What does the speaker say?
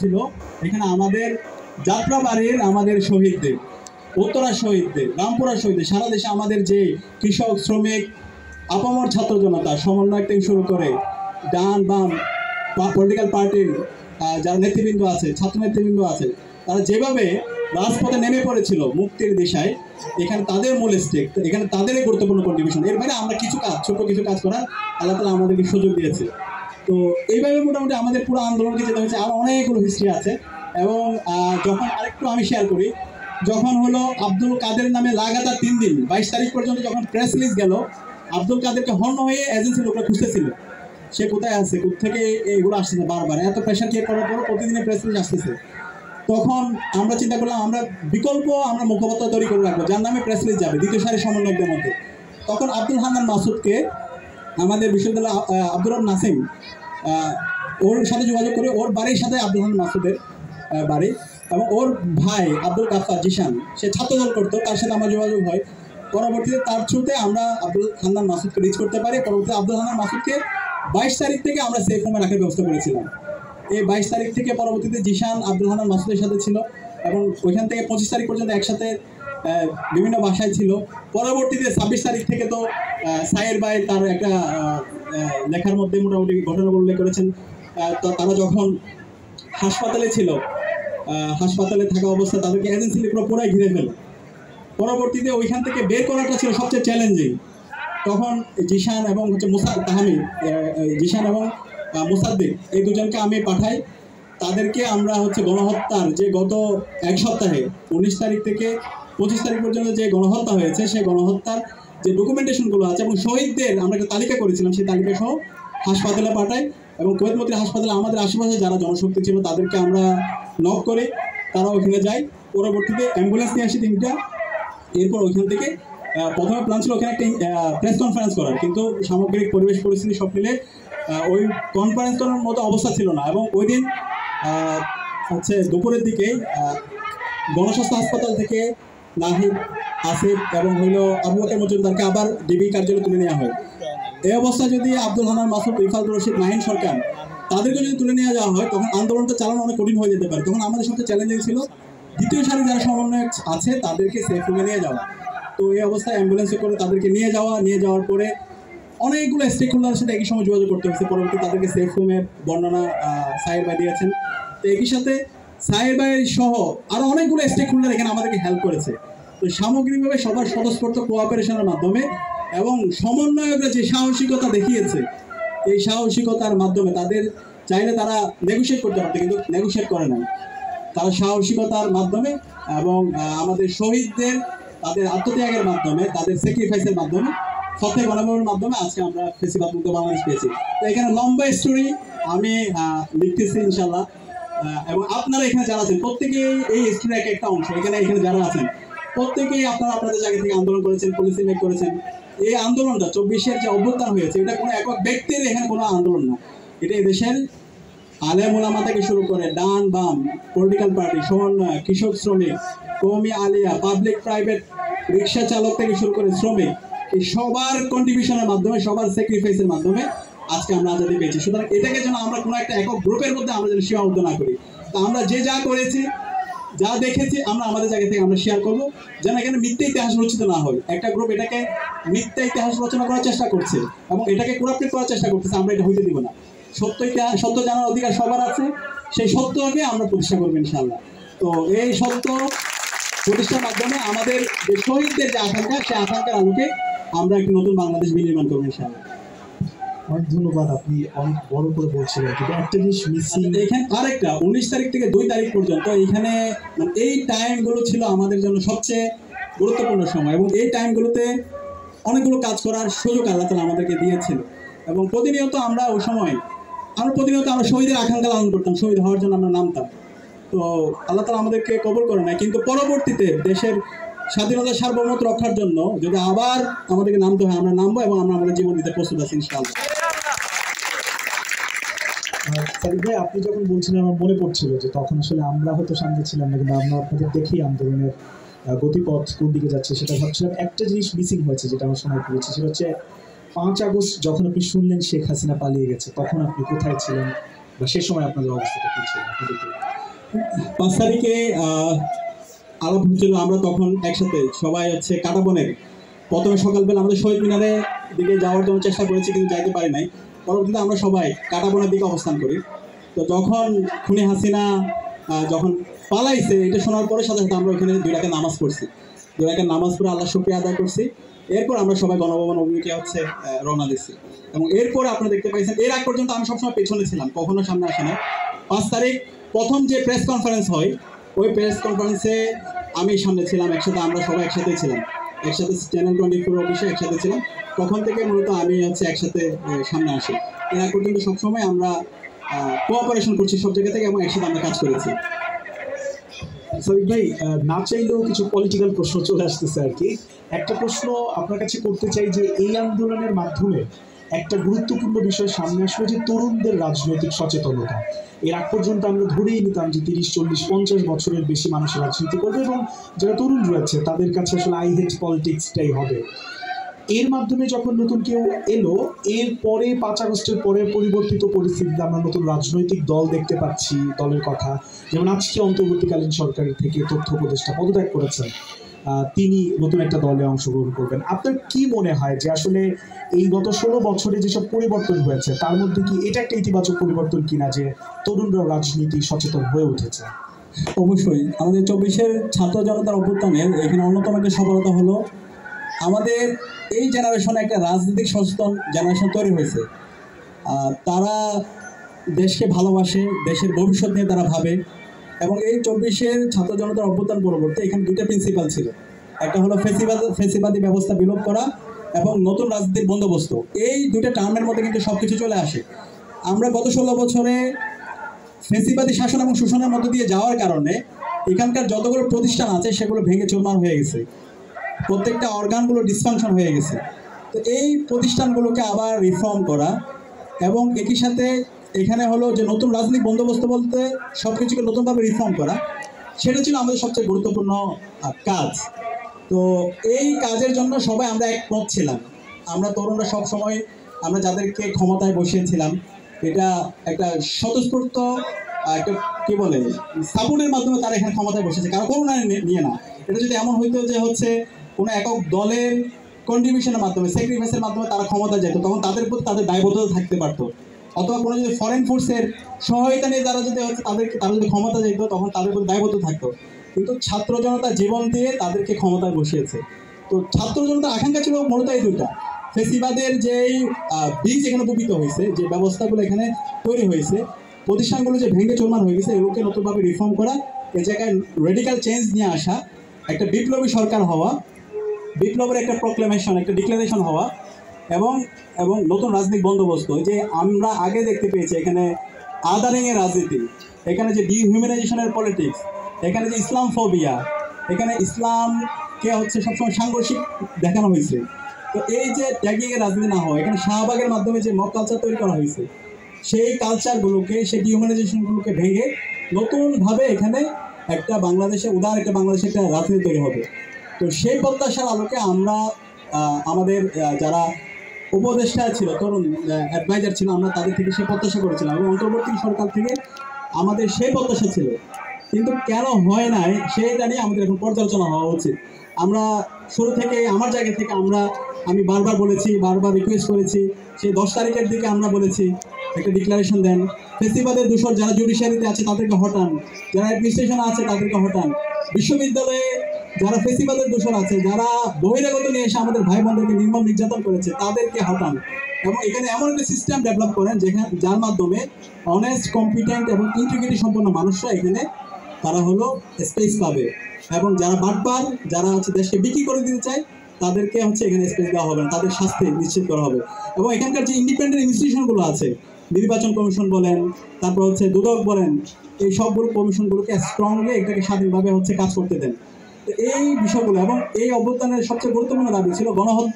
ছিল এখানে আমাদের যাত্রাবাড়ির আমাদের শহীদদের, উত্তরা শহীদদের, রামপুরা শহীদদের, সারা দেশে আমাদের যে কৃষক, শ্রমিক, আপামর ছাত্র জনতা, সমন্বয় থেকে শুরু করে ডান বাম পলিটিক্যাল পার্টির যারা নেতৃবৃন্দ আছে, ছাত্র নেতৃবৃন্দ আছে, তারা যেভাবে রাজপথে নেমে পড়েছিল মুক্তির দিশায়, এখানে তাদের মূল স্টেক, এখানে তাদেরই গুরুত্বপূর্ণ কন্ট্রিবিউশন। এর বাইরে আমরা কিছু কাজ, ছোট কিছু কাজ করার আল্লাহ তাআলা আমাদেরকে সুযোগ দিয়েছে। তো এইভাবে মোটামুটি আমাদের পুরো আন্দোলনকে যেতে হয়েছে। আরও অনেকগুলো হিস্ট্রি আছে। এবং যখন আরেকটু আমি শেয়ার করি, যখন হলো আব্দুল কাদের নামে লাগাতার 3 দিন 22 তারিখ পর্যন্ত যখন প্রেস রিলিজ গেল, আব্দুল কাদেরকে হন্য হয়ে এজেন্সি লোকরা খুঁজতেছিল সে কোথায় আছে, কোথেকে এগুলো আসতেছে, বারবার এত প্রেশার ক্রিয়েট করার পর প্রতিদিনের প্রেস রিলিজ আসতেছে। তখন আমরা চিন্তা করলাম আমরা বিকল্প আমরা মুখপাত্র তৈরি করে রাখবো যার নামে প্রেস রিলিজ যাবে দ্বিতীয় সারির সমন্বয়কদের মধ্যে। তখন আব্দুল হান্নান মাসুদকে আমাদের বিশ্ববিদ্যালয় আব্দুর রব নাসিম ওর সাথে যোগাযোগ করে, ওর বাড়ির সাথে আব্দুল হান্নান মাসুদের বাড়ি, এবং ওর ভাই আব্দুল গাফফার জিশান সে ছাত্রদল করতো, তার সাথে আমার যোগাযোগ হয়। পরবর্তীতে তার থ্রুতে আমরা আব্দুল হান্নান মাসুদকে রিচ করতে পারি। পরবর্তীতে আব্দুল হান্নান মাসুদকে 22 তারিখ থেকে আমরা সেফ হোমে রাখার ব্যবস্থা করেছিলাম। এই 22 তারিখ থেকে পরবর্তীতে জিশান আব্দুল হান্নান মাসুদের সাথে ছিল, এবং ওইখান থেকে 25 তারিখ পর্যন্ত একসাথে বিভিন্ন বাসায় ছিল। পরবর্তীতে 26 তারিখ থেকে তো সায়ের ভাই তার একটা লেখার মধ্যে মোটামুটি ঘটনাগুলো উল্লেখ করেছেন। তারা যখন হাসপাতালে ছিল, হাসপাতালে থাকা অবস্থা তাদেরকে এজেন্সি পুরোই ঘিরে ফেল। পরবর্তীতে ওইখান থেকে বের করাটা ছিল সবচেয়ে চ্যালেঞ্জিং। তখন জিশান এবং তাহমিদ, জিশান এবং মুসাদ্দিক এই দুজনকে আমি পাঠাই। তাদেরকে আমরা গণহত্যার যে গত এক সপ্তাহে 19 তারিখ থেকে 25 তারিখ পর্যন্ত যে গণহত্যা হয়েছে, সেই গণহত্যার যে ডকুমেন্টেশনগুলো আছে এবং শহীদদের আমরা একটা তালিকা করেছিলাম, সেই তালিকা সহ হাসপাতালে পাঠাই। এবং কুয়েত মন্ত্রী হাসপাতালে আমাদের আশেপাশে যারা জনশক্তি ছিল তাদেরকে আমরা নক করে তারা ওখানে যায়। পরবর্তীতে অ্যাম্বুলেন্স নিয়ে আসি 3টা। এরপর ওইখান থেকে প্রথমে প্ল্যান ছিল ওখানে একটা প্রেস কনফারেন্স করার, কিন্তু সামগ্রিক পরিবেশ পরিস্থিতি সব মিলে ওই কনফারেন্স করার মতো অবস্থা ছিল না। এবং ওই দিন দুপুরের দিকে গণস্বাস্থ্য হাসপাতাল থেকে নাহিদ, আসিফ এবং আবু বকর মজুমদারকে আবার ডিবি কার্যালয়ে তুলে নেওয়া হয়। এই অবস্থা যদি আব্দুল হান্নান মাসুদ, রিফাতুর রশিদ, মাহিন সরকার তাদেরকে যদি তুলে নেওয়া যাওয়া হয়, তখন আন্দোলনটা চালানো অনেক কঠিন হয়ে যেতে পারে। তখন আমাদের সবচেয়ে চ্যালেঞ্জিং ছিল দ্বিতীয় সারি যারা সমন্বয়ক আছে তাদেরকে সেফ রুমে নিয়ে যাওয়া। তো এই অবস্থায় অ্যাম্বুলেন্সে করে তাদেরকে নিয়ে যাওয়ার পরে অনেকগুলো স্টেক হোল্ডারের সাথে একই সময় যোগাযোগ করতে হয়েছে। পরবর্তী তাদেরকে সেফ রুমের বর্ণনা সাহের ভাই দিয়েছেন। তো একই সাথে সাহের ভাই সহ আরও অনেকগুলো স্টেক হোল্ডার এখানে আমাদেরকে হেল্প করেছে। তো সামগ্রিকভাবে সবার স্বতঃস্ফূর্ত কোঅপারেশনের মাধ্যমে এবং সমন্বয়করা যে সাহসিকতা দেখিয়েছে, এই সাহসিকতার মাধ্যমে তাদের চাইলে তারা নেগোশিয়েট করতে পারত, কিন্তু নেগোশিয়েট করে নাই। তারা সাহসিকতার মাধ্যমে এবং আমাদের শহীদদের তাদের আত্মত্যাগের মাধ্যমে, তাদের স্যাক্রিফাইসের মাধ্যমে, ফতে গণভবনের মাধ্যমে আজকে আমরা ফেসিবাদ মুক্ত বাংলাদেশ পেয়েছি। তো এখানে লম্বা স্টোরি আমি লিখতেছি ইনশাল্লাহ। এবং আপনারা এখানে যারা আছেন প্রত্যেকেই এই স্টোরির একটা অংশ। এখানে যারা আছেন প্রত্যেকেই আপনারা আপনাদের জায়গা থেকে আন্দোলন করেছেন, পলিসি মেক করেছেন। এই আন্দোলনটা 24-এর যে অভ্যুত্থান হয়েছে, এটা কোনো একক ব্যক্তির এখানে কোনো আন্দোলন না। এটা দেশের আলেম ওলামা থেকে শুরু করে ডান বাম পলিটিক্যাল পার্টি, সমন্বয়, কৃষক, শ্রমিক, কওমি, আলিয়া, পাবলিক প্রাইভেট, রিক্সা চালক থেকে শুরু করে শ্রমিক, এই সবার কন্ট্রিবিউশনের মাধ্যমে, সবার স্যাক্রিফাইসের মাধ্যমে আজকে আমরা আজাদি পেয়েছি। সুতরাং এটাকে যেন আমরা কোনো একটা একক গ্রুপের মধ্যে আমরা যেন সীমাবদ্ধ না করি। তা আমরা যে যা করেছি, যা দেখেছি, আমরা আমাদের জায়গা থেকে আমরা শেয়ার করবো, যেন এখানে মিথ্যা ইতিহাস রচিত না হয়। একটা গ্রুপ এটাকে মিথ্যা ইতিহাস রচনা করার চেষ্টা করছে এবং এটাকে কোরাপ্টেড করার চেষ্টা করতেছে, আমরা এটা হইতে দিব না। সত্য জানার অধিকার সবার আছে, সেই সত্যকে আমরা প্রতিষ্ঠা করবো ইনশাআল্লাহ। তো এই সত্য প্রতিষ্ঠার মাধ্যমে আমাদের যে শহীদদের যে আকাঙ্ক্ষা, সেই আকাঙ্ক্ষার আলোকে আমরা একটি নতুন বাংলাদেশ বিনির্মাণ করবো ইনশাআল্লাহ। অনেক ধন্যবাদ, আপনি অনেক বড় করে বলছিলেন, কিন্তু একটা জিনিস মিসিং এখানে আরেকটা 19 তারিখ থেকে 2 তারিখ পর্যন্ত এইখানে এই টাইমগুলো ছিল আমাদের জন্য সবচেয়ে গুরুত্বপূর্ণ সময়, এবং এই টাইমগুলোতে অনেকগুলো কাজ করার সুযোগ আল্লাহ তাআলা আমাদেরকে দিয়েছিল। এবং প্রতিনিয়ত আমরা ওই সময় আমরা শহীদের আকাঙ্ক্ষা লালন করতাম, শহীদ হওয়ার জন্য আমরা নামতাম। তো আল্লাহ তাআলা আমাদেরকে কবুল করে নেয়, কিন্তু পরবর্তীতে দেশের স্বাধীনতা সার্বভৌমত্ব রক্ষার জন্য যদি আবার আমাদেরকে নামতে হয়, আমরা নামবো এবং আমরা আমাদের জীবন দিতে প্রস্তুত আছি ইনশাআল্লাহ। সাদিক ভাই, আপনি যখন বলছিলেন আমার মনে পড়ছিল যে তখন আসলে আমরা হয়তো সামনে ছিলাম না, কিন্তু আমরা আপনাদের দেখেই আন্দোলনের গতিপথ কোন দিকে যাচ্ছে সেটা ভাবছিলাম। একটা জিনিস মিসিং হয়েছে যেটা আমার সময় পড়েছে, সেটা হচ্ছে 5 আগস্ট যখন আপনি শুনলেন শেখ হাসিনা পালিয়ে গেছে, তখন আপনি কোথায় ছিলেন বা সে সময় আপনাদের অবস্থাটা কী ছিল? 5 তারিখে আলাপ হচ্ছিল, আমরা তখন একসাথে সবাই হচ্ছে কাটাবনের প্রথমে সকালবেলা আমাদের শহীদ মিনারে দিকে যাওয়ার জন্য চেষ্টা করেছি, কিন্তু যাইতে পারি নাই। পরবর্তীতে আমরা সবাই কাটাবনের দিকে অবস্থান করি। তো যখন খুনি হাসিনা যখন পালাইছে, এটা শোনার পরে সাথে সাথে আমরা ওখানে 2 রাকাত নামাজ পড়ছি। 2 রাকাত নামাজ পড়ে আল্লাহ শুকরিয়া আদায় করছি। এরপর আমরা সবাই গণভবন অভিমুখে হচ্ছে রওনা দিচ্ছি। এবং এরপরে আপনারা দেখতে পাইছেন, এর আগ পর্যন্ত আমি সবসময় পেছনে ছিলাম, কখনো সামনে আসে না। 5 তারিখ প্রথম যে প্রেস কনফারেন্স হয়, ওই প্রেস কনফারেন্সে আমি সামনে ছিলাম, একসাথে আমরা সবাই একসাথেই ছিলাম, একসাথে চ্যানেল 24 অফিসে একসাথে ছিলাম। তখন থেকে মূলত আমি হচ্ছে একসাথে সামনে আসি। এর আগ পর্যন্ত সবসময় আমরা কোঅপারেশন করছি সব জায়গা থেকে, এবং একসাথে আমরা কাজ করেছি। সৈয়দ ভাই, না চাইলেও কিছু পলিটিক্যাল প্রশ্ন চলে আসতেছে আর কি। একটা প্রশ্ন আপনার কাছে করতে চাই যে এই আন্দোলনের মাধ্যমে একটা গুরুত্বপূর্ণ বিষয় সামনে আসলো, যে তরুণদের রাজনৈতিক সচেতনতা। এর আগ পর্যন্ত আমরা ধরেই নিতাম যে 30, 40, 50 বছরের বেশি মানুষ রাজনীতি করবে, এবং যারা তরুণ রয়েছে তাদের কাছে আসলে আই হেট পলিটিক্সটাই হবে। এর মাধ্যমে যখন নতুন কেউ এলো, এর পরে 5 আগস্টের পরে পরিবর্তিত পরিস্থিতিতে আমরা নতুন রাজনৈতিক দল দেখতে পাচ্ছি। দলের কথা যেমন আজকে অন্তর্বর্তীকালীন সরকারের থেকে তথ্য উপদেষ্টা পদত্যাগ করেছেন, তিনি নতুন একটা দলে অংশগ্রহণ করবেন। আপনার কি মনে হয় যে আসলে এই গত 16 বছরে যেসব পরিবর্তন হয়েছে তার মধ্যে কি এটা একটা ইতিবাচক পরিবর্তন কিনা, যে তরুণরা রাজনীতি সচেতন হয়ে উঠেছে? অবশ্যই আমাদের 24-এর ছাত্র জনতার অভ্যুত্থানের এখানে অন্যতম একটা সফলতা হলো আমাদের এই জেনারেশনে একটা রাজনৈতিক সচেতন জেনারেশন তৈরি হয়েছে। তারা দেশকে ভালোবাসে, দেশের ভবিষ্যৎ নিয়ে তারা ভাবে। এবং এই 24-এর ছাত্র জনতার অভ্যুত্থান পরবর্তী এখানে 2টা প্রিন্সিপাল ছিল। একটা হলো ফেসিবাদী ব্যবস্থা বিলোপ করা এবং নতুন রাজনীতির বন্দোবস্ত। এই 2টা টার্মের মধ্যে কিন্তু সব কিছু চলে আসে। আমরা গত 16 বছরে ফেসিবাদী শাসন এবং শোষণের মধ্য দিয়ে যাওয়ার কারণে এখানকার যতগুলো প্রতিষ্ঠান আছে সেগুলো ভেঙে চুরমার হয়ে গেছে, প্রত্যেকটা অর্গানগুলো ডিসফাংশন হয়ে গেছে। তো এই প্রতিষ্ঠানগুলোকে আবার রিফর্ম করা এবং একই সাথে এখানে হলো যে নতুন রাজনৈতিক বন্দোবস্ত বলতে সব কিছুকে নতুনভাবে রিফর্ম করা, সেটা ছিল আমাদের সবচেয়ে গুরুত্বপূর্ণ কাজ। তো এই কাজের জন্য সবাই আমরা একমত ছিলাম। আমরা তরুণরা সব সময় আমরা যাদেরকে ক্ষমতায় বসিয়েছিলাম, এটা একটা স্বতঃস্ফূর্ত একটা কি বলে সাপোর্টের মাধ্যমে তারা এখানে ক্ষমতায় বসেছে, কারো করোনা নিয়ে না। এটা যদি এমন হইতো যে হচ্ছে কোনো একক দলের কন্ট্রিবিউশনের মাধ্যমে, স্যাক্রিফাইসের মাধ্যমে তারা ক্ষমতা যেত, তখন তাদের প্রতি তাদের দায়বদ্ধতা থাকতে পারতো। অথবা কোনো যদি ফরেন ফোর্সের সহায়তা নিয়ে তারা যদি হচ্ছে তারা যদি ক্ষমতা যেত, তখন তাদের প্রতি দায়বদ্ধ থাকতো। কিন্তু ছাত্র জনতা জীবন দিয়ে তাদেরকে ক্ষমতায় বসিয়েছে। তো ছাত্র জনতার আকাঙ্ক্ষা ছিল মূলত এই 2টা। ফেসিবাদের যেই বীজ এখানে বপিত হয়েছে, যে ব্যবস্থাগুলো এখানে তৈরি হয়েছে, প্রতিষ্ঠানগুলো যে ভেঙে চলমান হয়ে গেছে, এগুলোকে নতুনভাবে রিফর্ম করা, এই জায়গায় রেডিক্যাল চেঞ্জ নিয়ে আসা, একটা বিপ্লবী সরকার হওয়া, বিপ্লবের একটা প্রক্লেমেশন, একটা ডিক্লারেশন হওয়া, এবং এবং নতুন রাজনৈতিক বন্দোবস্ত। যে আমরা আগে দেখতে পেয়েছি এখানে আদারিংয়ের রাজনীতি, এখানে যে ডিহিউম্যানাইজেশনের পলিটিক্স, এখানে যে ইসলাম ফোবিয়া, এখানে ইসলামকে হচ্ছে সবসময় সাংঘর্ষিক দেখানো হয়েছে। তো এই যে ট্যাগিংয়ের রাজনীতি না হয়, এখানে শাহবাগের মাধ্যমে যে মব কালচার তৈরি করা হয়েছে, সেই কালচারগুলোকে, সেই ডিহিউম্যানাইজেশনগুলোকে ভেঙে নতুনভাবে এখানে একটা বাংলাদেশে উদার একটা বাংলাদেশে একটা রাজনীতি তৈরি হবে। তো সেই প্রত্যাশার আলোকে আমরা আমাদের যারা উপদেষ্টা ছিল, তরুণ অ্যাডভাইজার ছিল, আমরা তাদের থেকে সেই প্রত্যাশা করেছিলাম এবং অন্তর্বর্তী সরকার থেকে আমাদের সেই প্রত্যাশা ছিল। কিন্তু কেন হয় নাই সেটা নিয়ে আমাদের এখন পর্যালোচনা হওয়া উচিত। আমরা শুরু থেকে আমার জায়গা থেকে আমি বারবার বলেছি, বারবার রিকোয়েস্ট করেছি, সেই 10 তারিখের দিকে আমরা বলেছি একটা ডিক্লারেশন দেন, ফেসিবাদের দূষর যারা জুডিশিয়ারিতে আছে তাদেরকে হটান, যারা অ্যাডমিনিস্ট্রেশন আছে তাদেরকে হটান, বিশ্ববিদ্যালয়ে যারা ফেসিবাদের দূষর আছে, যারা বহিরাগত নিয়ে এসে আমাদের ভাই বোনদেরকে নির্মম নির্যাতন করেছে তাদেরকে হটান, এবং এখানে এমন একটা সিস্টেম ডেভেলপ করেন যার মাধ্যমে অনেস্ট, কম্পিটেন্ট এবং ইন্টিগ্রিটি সম্পন্ন মানুষরা এখানে তারা হলো স্পেস পাবে, এবং যারা বাটপার, যারা হচ্ছে দেশকে বিক্রি করে দিতে চায় তাদেরকে হচ্ছে এখানে স্পেস দেওয়া হবে না, তাদের শাস্তি নিশ্চিত করা হবে। এবং এখানকার যে ইন্ডিপেন্ডেন্ট ইনস্টিটিউশনগুলো আছে, নির্বাচন কমিশন বলেন, তারপর হচ্ছে দুদক বলেন, এই সবগুলো কমিশনগুলোকে স্ট্রংলি এটাকে স্বাধীনভাবে হচ্ছে কাজ করতে দেন। তো এই বিষয়গুলো এবং এই অভ্যুত্থানের সবচেয়ে গুরুত্বপূর্ণ দাবি ছিল গণহত্যা।